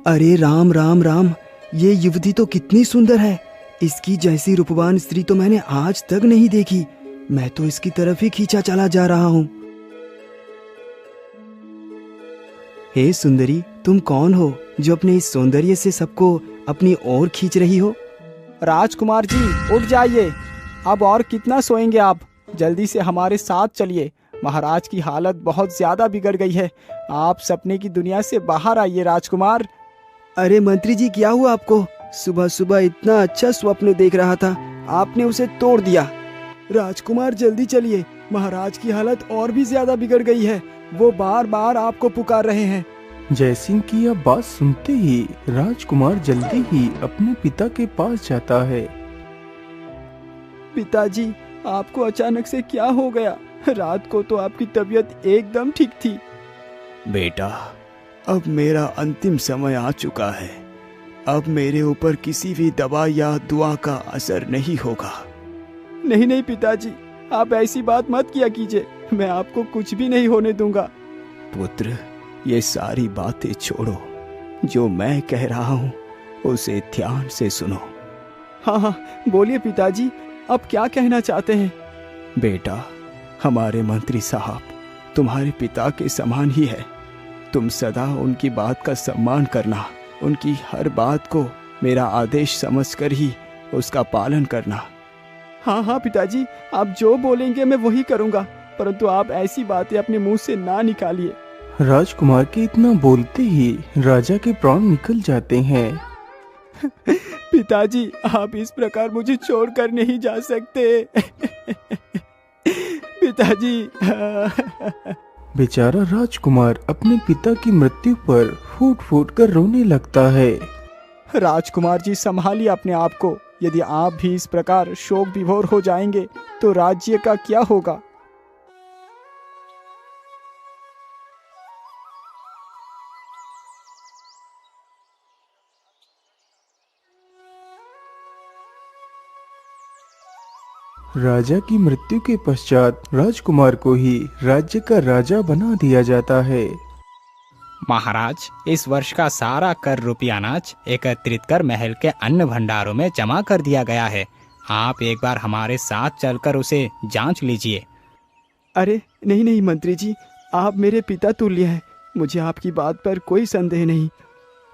अरे राम राम राम, ये युवती तो कितनी सुंदर है। इसकी जैसी रूपवान स्त्री तो मैंने आज तक नहीं देखी। मैं तो इसकी तरफ ही खींचा चला जा रहा हूँ। हे सुंदरी, तुम कौन हो जो अपने इस सौंदर्य से सबको अपनी ओर खींच रही हो? राजकुमार जी, उठ जाइए। अब और कितना सोएंगे आप? जल्दी से हमारे साथ चलिए। महाराज की हालत बहुत ज्यादा बिगड़ गई है। आप सपने की दुनिया से बाहर आइए राजकुमार। अरे मंत्री जी, क्या हुआ आपको? सुबह सुबह इतना अच्छा स्वप्न देख रहा था, आपने उसे तोड़ दिया। राजकुमार जल्दी चलिए, महाराज की हालत और भी ज्यादा बिगड़ गई है। वो बार बार आपको पुकार रहे हैं। जयसिंह की यह बात सुनते ही राजकुमार जल्दी ही अपने पिता के पास जाता है। पिताजी, आपको अचानक से क्या हो गया? रात को तो आपकी तबीयत एकदम ठीक थी। बेटा, अब मेरा अंतिम समय आ चुका है। अब मेरे ऊपर किसी भी दवा या दुआ का असर नहीं होगा। नहीं नहीं पिताजी, आप ऐसी बात मत किया कीजिए। मैं आपको कुछ भी नहीं होने दूंगा। पुत्र, ये सारी बातें छोड़ो। जो मैं कह रहा हूँ उसे ध्यान से सुनो। हाँ हाँ, बोलिए पिताजी, अब क्या कहना चाहते हैं? बेटा, हमारे मंत्री साहब तुम्हारे पिता के समान ही है। तुम सदा उनकी बात का सम्मान करना, उनकी हर बात को मेरा आदेश समझकर ही उसका पालन करना। हाँ हाँ पिताजी, आप जो बोलेंगे मैं वही करूँगा, परंतु आप ऐसी बातें अपने मुंह से ना निकालिए। राजकुमार के इतना बोलते ही राजा के प्राण निकल जाते हैं। पिताजी, आप इस प्रकार मुझे छोड़कर नहीं जा सकते। पिताजी। बेचारा राजकुमार अपने पिता की मृत्यु पर फूट फूट कर रोने लगता है। राजकुमार जी, संभालिए अपने आप को। यदि आप भी इस प्रकार शोक विभोर हो जाएंगे तो राज्य का क्या होगा? राजा की मृत्यु के पश्चात राजकुमार को ही राज्य का राजा बना दिया जाता है। महाराज, इस वर्ष का सारा कर रूपी अनाज एकत्रित कर महल के अन्न भंडारों में जमा कर दिया गया है। आप एक बार हमारे साथ चलकर उसे जांच लीजिए। अरे नहीं नहीं मंत्री जी, आप मेरे पिता तुल्य हैं। मुझे आपकी बात पर कोई संदेह नहीं।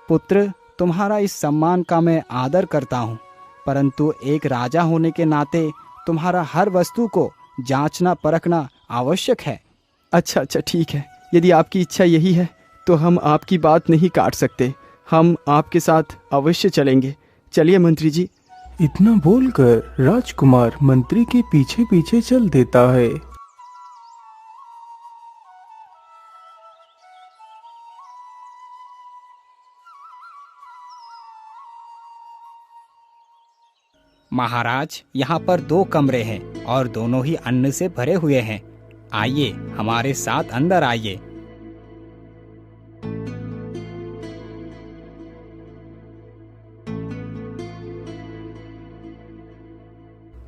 पुत्र, तुम्हारा इस सम्मान का मैं आदर करता हूँ, परंतु एक राजा होने के नाते तुम्हारा हर वस्तु को जांचना परखना आवश्यक है। अच्छा अच्छा, ठीक है। यदि आपकी इच्छा यही है तो हम आपकी बात नहीं काट सकते। हम आपके साथ अवश्य चलेंगे। चलिए मंत्री जी। इतना बोलकर राजकुमार मंत्री के पीछे पीछे चल देता है। महाराज, यहाँ पर 2 कमरे हैं और दोनों ही अन्न से भरे हुए हैं। आइए, हमारे साथ अंदर आइए।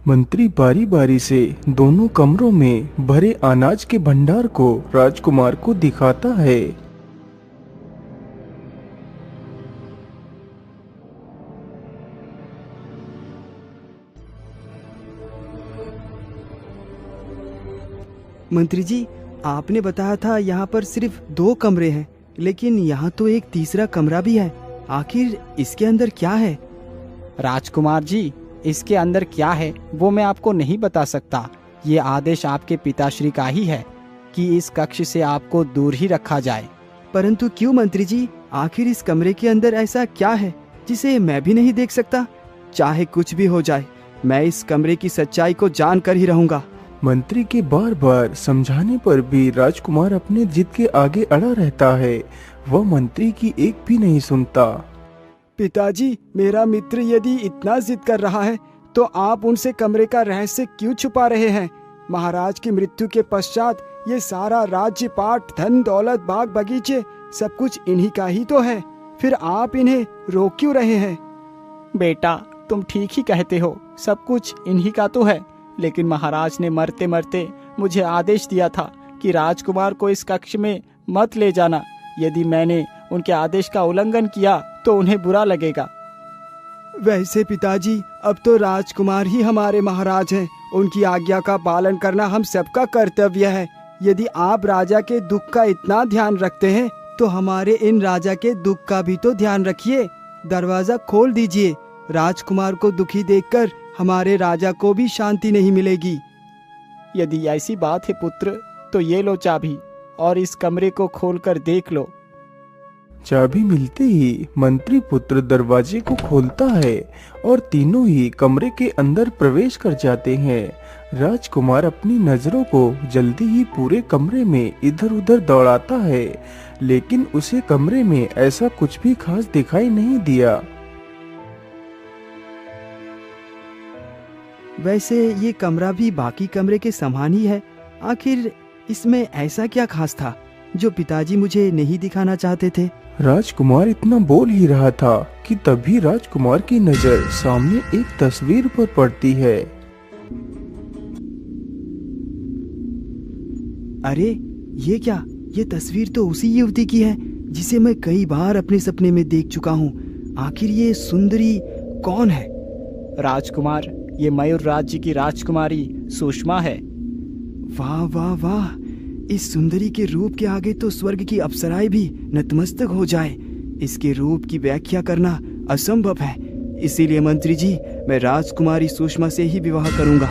मंत्री बारी बारी से दोनों कमरों में भरे अनाज के भंडार को राजकुमार को दिखाता है। मंत्री जी, आपने बताया था यहाँ पर सिर्फ 2 कमरे हैं, लेकिन यहाँ तो एक तीसरा कमरा भी है। आखिर इसके अंदर क्या है? राजकुमार जी, इसके अंदर क्या है वो मैं आपको नहीं बता सकता। ये आदेश आपके पिताश्री का ही है कि इस कक्ष से आपको दूर ही रखा जाए। परंतु क्यों मंत्री जी? आखिर इस कमरे के अंदर ऐसा क्या है जिसे मैं भी नहीं देख सकता? चाहे कुछ भी हो जाए, मैं इस कमरे की सच्चाई को जान कर ही रहूंगा। मंत्री के बार बार समझाने पर भी राजकुमार अपने जिद के आगे अड़ा रहता है। वह मंत्री की एक भी नहीं सुनता। पिताजी, मेरा मित्र यदि इतना जिद कर रहा है तो आप उनसे कमरे का रहस्य क्यों छुपा रहे हैं? महाराज की मृत्यु के पश्चात ये सारा राज्य पाट, धन दौलत, बाग बगीचे सब कुछ इन्हीं का ही तो है। फिर आप इन्हें रोक क्यों रहे हैं? बेटा, तुम ठीक ही कहते हो, सब कुछ इन्हीं का तो है, लेकिन महाराज ने मरते मरते मुझे आदेश दिया था कि राजकुमार को इस कक्ष में मत ले जाना। यदि मैंने उनके आदेश का उल्लंघन किया तो उन्हें बुरा लगेगा। वैसे पिताजी, अब तो राजकुमार ही हमारे महाराज हैं। उनकी आज्ञा का पालन करना हम सबका कर्तव्य है। यदि आप राजा के दुख का इतना ध्यान रखते हैं तो हमारे इन राजा के दुख का भी तो ध्यान रखिए। दरवाजा खोल दीजिए। राजकुमार को दुखी देखकर हमारे राजा को भी शांति नहीं मिलेगी। यदि ऐसी बात है पुत्र, तो ये लो चाबी और इस कमरे को खोलकर देख लो। चाबी मिलते ही मंत्री पुत्र दरवाजे को खोलता है और तीनों ही कमरे के अंदर प्रवेश कर जाते हैं। राजकुमार अपनी नजरों को जल्दी ही पूरे कमरे में इधर उधर दौड़ाता है, लेकिन उसे कमरे में ऐसा कुछ भी खास दिखाई नहीं दिया। वैसे ये कमरा भी बाकी कमरे के समान ही है। आखिर इसमें ऐसा क्या खास था जो पिताजी मुझे नहीं दिखाना चाहते थे? राजकुमार इतना बोल ही रहा था कि तभी राजकुमार की नजर सामने एक तस्वीर पर पड़ती है। अरे ये क्या? ये तस्वीर तो उसी युवती की है जिसे मैं कई बार अपने सपने में देख चुका हूँ। आखिर ये सुंदरी कौन है? राजकुमार, ये मयूर राज्य की राजकुमारी सुषमा है। वाह वाह वाह! इस सुंदरी के रूप के आगे तो स्वर्ग की अप्सराएं भी नतमस्तक हो जाए। इसके रूप की व्याख्या करना असंभव है। इसीलिए मंत्री जी, मैं राजकुमारी सुषमा से ही विवाह करूंगा।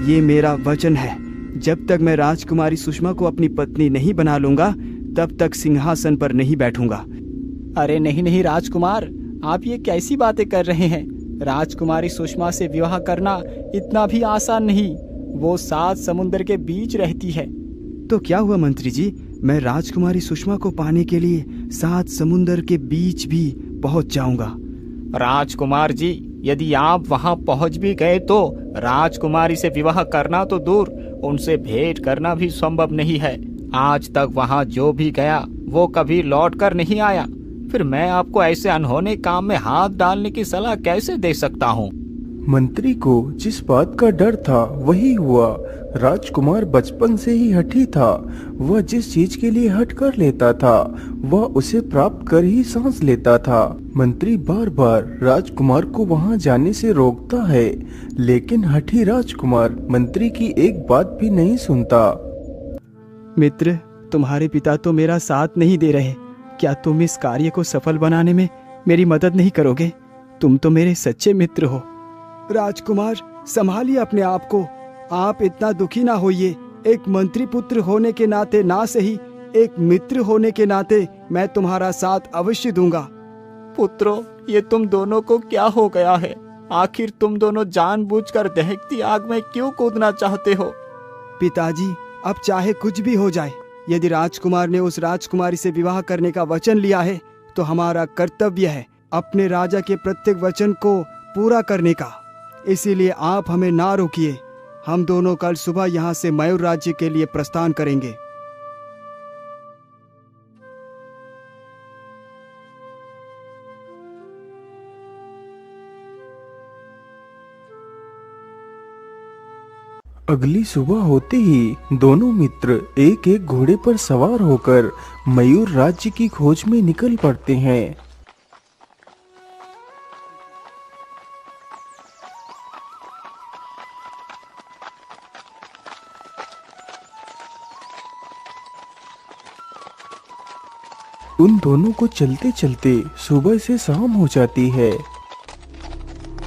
ये मेरा वचन है। जब तक मैं राजकुमारी सुषमा को अपनी पत्नी नहीं बना लूंगा, तब तक सिंहासन पर नहीं बैठूंगा। अरे नहीं नहीं राजकुमार, आप ये कैसी बातें कर रहे हैं? राजकुमारी सुषमा से विवाह करना इतना भी आसान नहीं। वो 7 समुंदर के बीच रहती है। तो क्या हुआ मंत्री जी, मैं राजकुमारी सुषमा को पाने के लिए 7 समुंदर के बीच भी पहुंच जाऊंगा। राजकुमार जी, यदि आप वहां पहुंच भी गए तो राजकुमारी से विवाह करना तो दूर, उनसे भेंट करना भी संभव नहीं है। आज तक वहां जो भी गया वो कभी लौट कर नहीं आया। फिर मैं आपको ऐसे अनहोने काम में हाथ डालने की सलाह कैसे दे सकता हूँ? मंत्री को जिस बात का डर था वही हुआ। राजकुमार बचपन से ही हठी था। वह जिस चीज के लिए हट कर लेता था वह उसे प्राप्त कर ही सांस लेता था। मंत्री बार बार राजकुमार को वहां जाने से रोकता है, लेकिन हठी राजकुमार मंत्री की एक बात भी नहीं सुनता। मित्र, तुम्हारे पिता तो मेरा साथ नहीं दे रहे। क्या तुम इस कार्य को सफल बनाने में मेरी मदद नहीं करोगे? तुम तो मेरे सच्चे मित्र हो। राजकुमार, संभालिए अपने आप को। आप इतना दुखी ना होइए। एक मंत्री पुत्र होने के नाते ना सही, एक मित्र होने के नाते मैं तुम्हारा साथ अवश्य दूंगा। पुत्रों, ये तुम दोनों को क्या हो गया है? आखिर तुम दोनों जानबूझकर दहकती आग में क्यों कूदना चाहते हो? पिताजी, अब चाहे कुछ भी हो जाए, यदि राजकुमार ने उस राजकुमारी से विवाह करने का वचन लिया है तो हमारा कर्तव्य है अपने राजा के प्रत्येक वचन को पूरा करने का। इसीलिए आप हमें ना रोकिए। हम दोनों कल सुबह यहाँ से मयूर राज्य के लिए प्रस्थान करेंगे। अगली सुबह होते ही दोनों मित्र एक एक घोड़े पर सवार होकर मयूर राज्य की खोज में निकल पड़ते हैं। उन दोनों को चलते चलते सुबह से शाम हो जाती है।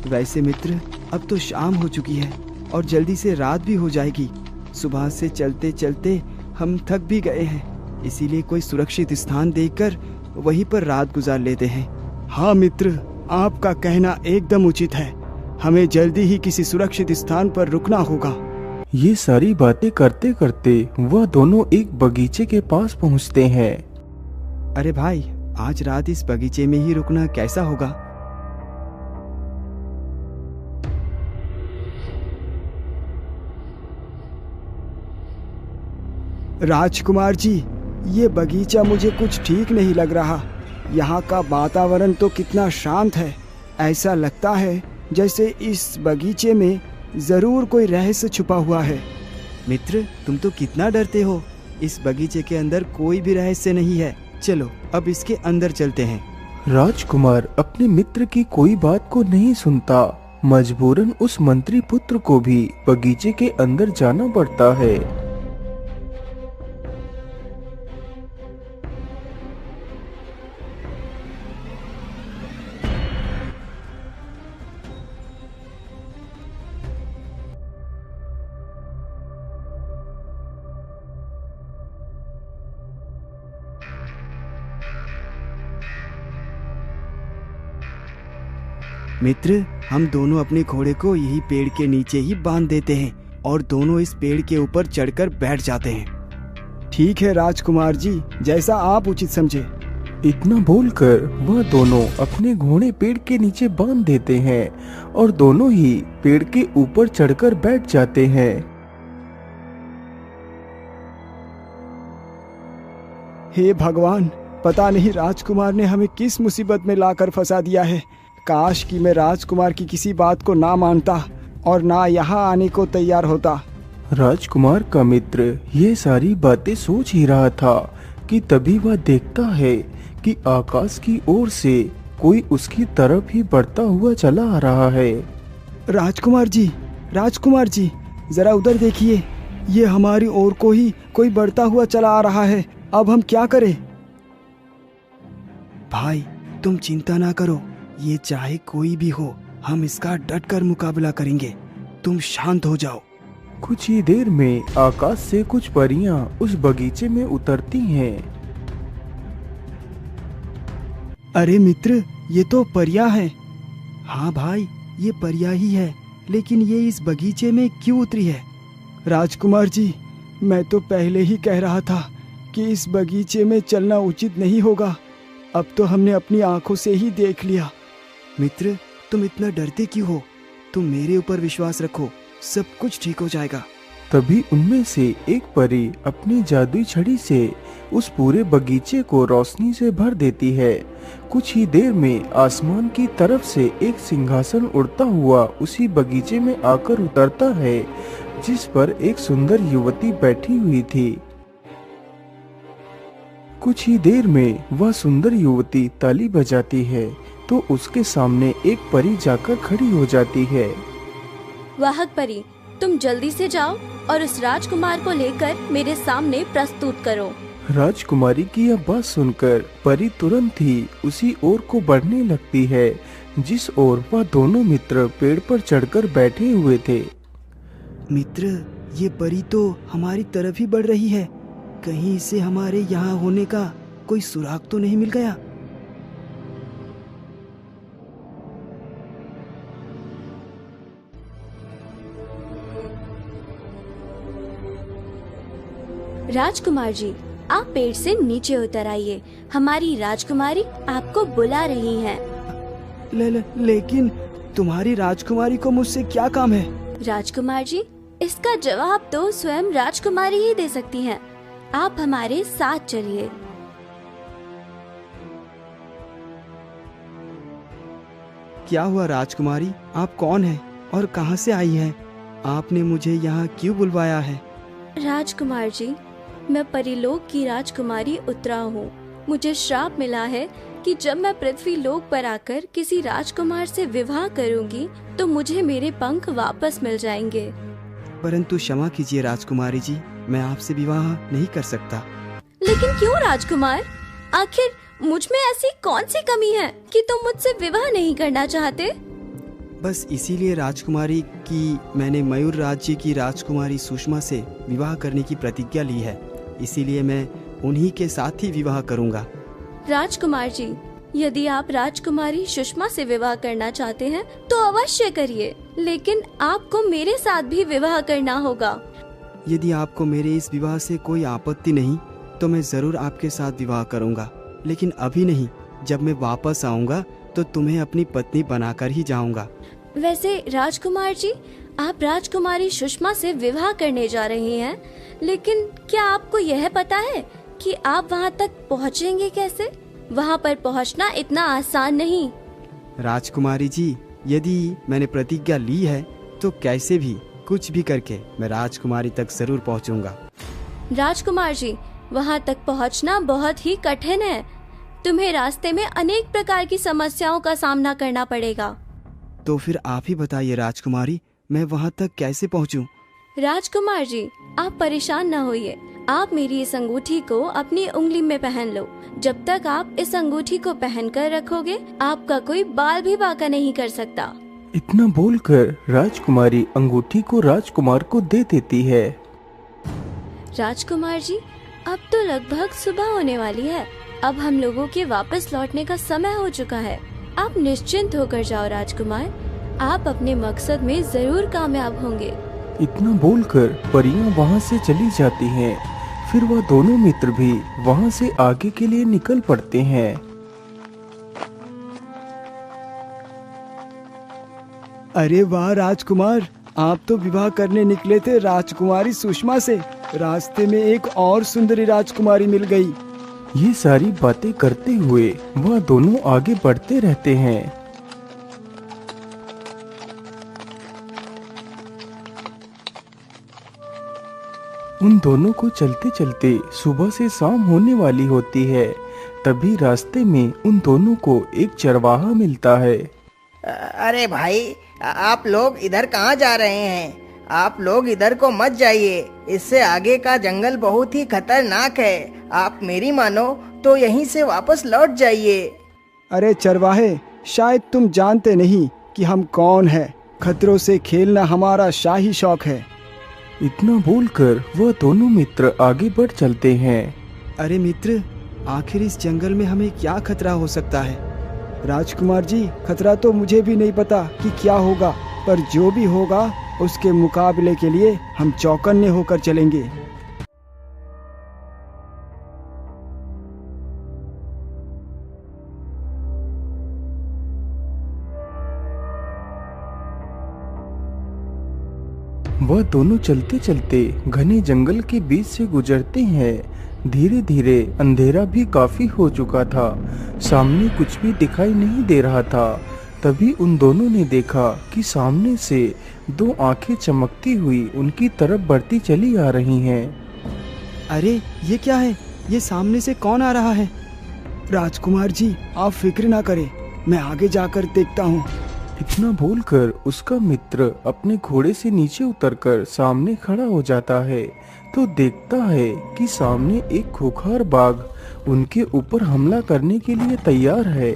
वैसे मित्र, अब तो शाम हो चुकी है और जल्दी से रात भी हो जाएगी। सुबह से चलते चलते हम थक भी गए हैं, इसीलिए कोई सुरक्षित स्थान देखकर वहीं पर रात गुजार लेते हैं। हाँ मित्र, आपका कहना एकदम उचित है। हमें जल्दी ही किसी सुरक्षित स्थान पर रुकना होगा। ये सारी बातें करते करते वह दोनों एक बगीचे के पास पहुंचते हैं। अरे भाई, आज रात इस बगीचे में ही रुकना कैसा होगा? राजकुमार जी, ये बगीचा मुझे कुछ ठीक नहीं लग रहा। यहाँ का वातावरण तो कितना शांत है। ऐसा लगता है जैसे इस बगीचे में जरूर कोई रहस्य छुपा हुआ है। मित्र, तुम तो कितना डरते हो। इस बगीचे के अंदर कोई भी रहस्य नहीं है। चलो अब इसके अंदर चलते हैं। राजकुमार अपने मित्र की कोई बात को नहीं सुनता। मजबूरन उस मंत्री पुत्र को भी बगीचे के अंदर जाना पड़ता है। मित्र, हम दोनों अपने घोड़े को यही पेड़ के नीचे ही बांध देते हैं और दोनों इस पेड़ के ऊपर चढ़कर बैठ जाते हैं। ठीक है राजकुमार जी, जैसा आप उचित समझे। इतना बोलकर वह दोनों अपने घोड़े पेड़ के नीचे बांध देते हैं और दोनों ही पेड़ के ऊपर चढ़कर बैठ जाते हैं। हे भगवान, पता नहीं राजकुमार ने हमें किस मुसीबत में लाकर फंसा दिया है। काश कि मैं राजकुमार की किसी बात को ना मानता और ना यहाँ आने को तैयार होता। राजकुमार का मित्र ये सारी बातें सोच ही रहा था कि तभी वह देखता है कि आकाश की ओर से कोई उसकी तरफ ही बढ़ता हुआ चला आ रहा है। राजकुमार जी, जरा उधर देखिए, ये हमारी ओर को ही कोई बढ़ता हुआ चला आ रहा है। अब हम क्या करें? भाई तुम चिंता ना करो, ये चाहे कोई भी हो हम इसका डटकर मुकाबला करेंगे। तुम शांत हो जाओ। कुछ ही देर में आकाश से कुछ परियां उस बगीचे में उतरती हैं। अरे मित्र, ये तो परियां हैं। हाँ भाई, ये परियां ही है, लेकिन ये इस बगीचे में क्यों उतरी है? राजकुमार जी, मैं तो पहले ही कह रहा था कि इस बगीचे में चलना उचित नहीं होगा। अब तो हमने अपनी आंखों से ही देख लिया। मित्र, तुम इतना डरते क्यों हो? तुम मेरे ऊपर विश्वास रखो, सब कुछ ठीक हो जाएगा। तभी उनमें से एक परी अपनी जादुई छड़ी से उस पूरे बगीचे को रोशनी से भर देती है। कुछ ही देर में आसमान की तरफ से एक सिंहासन उड़ता हुआ उसी बगीचे में आकर उतरता है, जिस पर एक सुंदर युवती बैठी हुई थी। कुछ ही देर में वह सुंदर युवती ताली बजाती है तो उसके सामने एक परी जाकर खड़ी हो जाती है। वाहक परी, तुम जल्दी से जाओ और उस राजकुमार को लेकर मेरे सामने प्रस्तुत करो। राजकुमारी की यह बात सुनकर परी तुरंत ही उसी ओर को बढ़ने लगती है जिस ओर वह दोनों मित्र पेड़ पर चढ़कर बैठे हुए थे। मित्र, ये परी तो हमारी तरफ ही बढ़ रही है। कहीं इसे हमारे यहाँ होने का कोई सुराग तो नहीं मिल गया? राजकुमार जी, आप पेड़ से नीचे उतर आइए। हमारी राजकुमारी आपको बुला रही हैं। लेकिन तुम्हारी राजकुमारी को मुझसे क्या काम है? राजकुमार जी, इसका जवाब तो स्वयं राजकुमारी ही दे सकती हैं। आप हमारे साथ चलिए। क्या हुआ राजकुमारी, आप कौन हैं और कहां से आई हैं? आपने मुझे यहाँ क्यों बुलवाया है? राजकुमार जी, मैं परीलोक की राजकुमारी उत्तरा हूँ। मुझे श्राप मिला है कि जब मैं पृथ्वी लोक पर आकर किसी राजकुमार से विवाह करूँगी तो मुझे मेरे पंख वापस मिल जाएंगे। परंतु क्षमा कीजिए राजकुमारी जी, मैं आपसे विवाह नहीं कर सकता। लेकिन क्यों राजकुमार? आखिर मुझ में ऐसी कौन सी कमी है कि तुम मुझसे विवाह नहीं करना चाहते? बस इसीलिए राजकुमारी कि मैंने मयूर राज्य की राजकुमारी सुषमा से विवाह करने की प्रतिज्ञा ली है, इसीलिए मैं उन्हीं के साथ ही विवाह करूंगा। राजकुमार जी, यदि आप राजकुमारी सुषमा से विवाह करना चाहते हैं तो अवश्य करिए, लेकिन आपको मेरे साथ भी विवाह करना होगा। यदि आपको मेरे इस विवाह से कोई आपत्ति नहीं तो मैं जरूर आपके साथ विवाह करूंगा, लेकिन अभी नहीं। जब मैं वापस आऊंगा तो तुम्हें अपनी पत्नी बनाकर ही जाऊंगा। वैसे राजकुमार जी, आप राजकुमारी सुषमा से विवाह करने जा रहे हैं, लेकिन क्या आपको यह पता है कि आप वहां तक पहुंचेंगे कैसे? वहां पर पहुंचना इतना आसान नहीं। राजकुमारी जी, यदि मैंने प्रतिज्ञा ली है तो कैसे भी कुछ भी करके मैं राजकुमारी तक जरूर पहुंचूंगा। राजकुमार जी, वहाँ तक पहुँचना बहुत ही कठिन है। तुम्हें रास्ते में अनेक प्रकार की समस्याओं का सामना करना पड़ेगा। तो फिर आप ही बताइए राजकुमारी, मैं वहाँ तक कैसे पहुँचूं? राजकुमार जी, आप परेशान न होइए। आप मेरी इस अंगूठी को अपनी उंगली में पहन लो। जब तक आप इस अंगूठी को पहन कर रखोगे, आपका कोई बाल भी बांका नहीं कर सकता। इतना बोलकर राजकुमारी अंगूठी को राजकुमार को दे देती है। राजकुमार जी, अब तो लगभग सुबह होने वाली है। अब हम लोगों के वापस लौटने का समय हो चुका है। आप निश्चिंत होकर जाओ राजकुमार, आप अपने मकसद में जरूर कामयाब होंगे। इतना बोलकर परियां वहाँ से चली जाती हैं। फिर वह दोनों मित्र भी वहाँ से आगे के लिए निकल पड़ते हैं। अरे वाह राजकुमार, आप तो विवाह करने निकले थे राजकुमारी सुषमा से। रास्ते में एक और सुंदरी राजकुमारी मिल गई। ये सारी बातें करते हुए वह दोनों आगे बढ़ते रहते हैं। उन दोनों को चलते चलते सुबह से शाम होने वाली होती है। तभी रास्ते में उन दोनों को एक चरवाहा मिलता है। अरे भाई, आप लोग इधर कहाँ जा रहे हैं? आप लोग इधर को मत जाइए, इससे आगे का जंगल बहुत ही खतरनाक है। आप मेरी मानो तो यहीं से वापस लौट जाइए। अरे चरवाहे, शायद तुम जानते नहीं कि हम कौन हैं। खतरों से खेलना हमारा शाही शौक है। इतना बोलकर वह दोनों मित्र आगे बढ़ चलते हैं। अरे मित्र, आखिर इस जंगल में हमें क्या खतरा हो सकता है? राजकुमार जी, खतरा तो मुझे भी नहीं पता कि क्या होगा, पर जो भी होगा उसके मुकाबले के लिए हम चौकन्ने होकर चलेंगे। वह दोनों चलते चलते घने जंगल के बीच से गुजरते हैं। धीरे धीरे अंधेरा भी काफी हो चुका था। सामने कुछ भी दिखाई नहीं दे रहा था। तभी उन दोनों ने देखा कि सामने से दो आंखें चमकती हुई उनकी तरफ बढ़ती चली आ रही हैं। अरे ये क्या है? ये सामने से कौन आ रहा है? राजकुमार जी, आप फिक्र ना करें, मैं आगे जाकर देखता हूँ। इतना बोलकर उसका मित्र अपने घोड़े से नीचे उतरकर सामने खड़ा हो जाता है तो देखता है कि सामने एक खूंखार बाघ उनके ऊपर हमला करने के लिए तैयार है।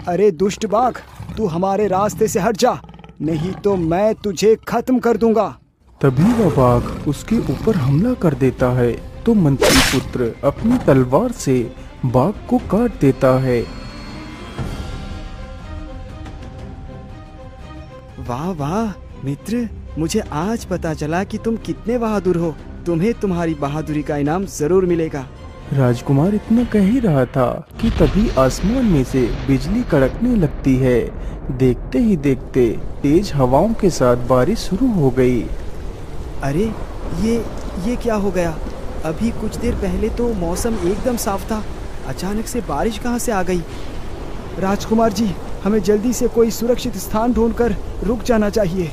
अरे दुष्ट बाघ, तू हमारे रास्ते से हट जा, नहीं तो मैं तुझे खत्म कर दूंगा। तभी वह बाघ उसके ऊपर हमला कर देता है तो मंत्री पुत्र अपनी तलवार से बाघ को काट देता है। वाह वाह मित्र, मुझे आज पता चला कि तुम कितने बहादुर हो। तुम्हें तुम्हारी बहादुरी का इनाम जरूर मिलेगा। राजकुमार इतना कह ही रहा था कि तभी आसमान में से बिजली कड़कने लगती है। देखते ही देखते तेज हवाओं के साथ बारिश शुरू हो गई। अरे ये क्या हो गया? अभी कुछ देर पहले तो मौसम एकदम साफ था, अचानक से बारिश कहाँ से आ गई? राजकुमार जी, हमें जल्दी से कोई सुरक्षित स्थान ढूंढकर रुक जाना चाहिए।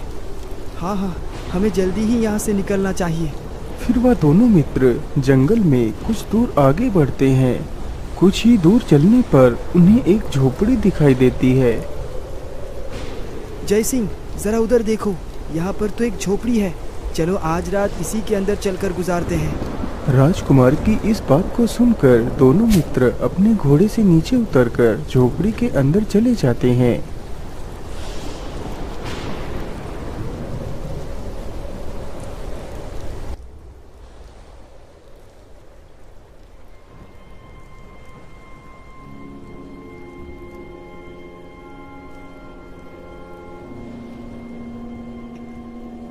हाँ, हमें जल्दी ही यहाँ से निकलना चाहिए। फिर वह दोनों मित्र जंगल में कुछ दूर आगे बढ़ते हैं। कुछ ही दूर चलने पर उन्हें एक झोपड़ी दिखाई देती है। जय सिंह, जरा उधर देखो, यहाँ पर तो एक झोपड़ी है। चलो आज रात इसी के अंदर चलकर गुजारते हैं। राजकुमार की इस बात को सुनकर दोनों मित्र अपने घोड़े से नीचे उतरकर झोपड़ी के अंदर चले जाते हैं।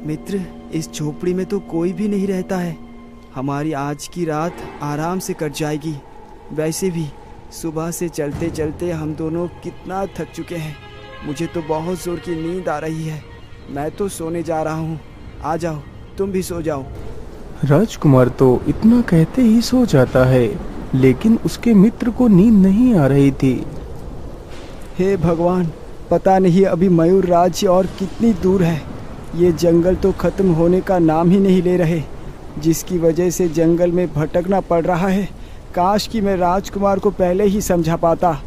मित्र, इस झोपड़ी में तो कोई भी नहीं रहता है। हमारी आज की रात आराम से कट जाएगी। वैसे भी सुबह से चलते चलते हम दोनों कितना थक चुके हैं। मुझे तो बहुत जोर की नींद आ रही है। मैं तो सोने जा रहा हूँ। आ जाओ, तुम भी सो जाओ। राजकुमार तो इतना कहते ही सो जाता है, लेकिन उसके मित्र को नींद नहीं आ रही थी। हे भगवान, पता नहीं अभी मयूर राज्य और कितनी दूर है। ये जंगल तो खत्म होने का नाम ही नहीं ले रहे। जिसकी वजह से जंगल में भटकना पड़ रहा है। काश कि मैं राजकुमार को पहले ही समझा पाता।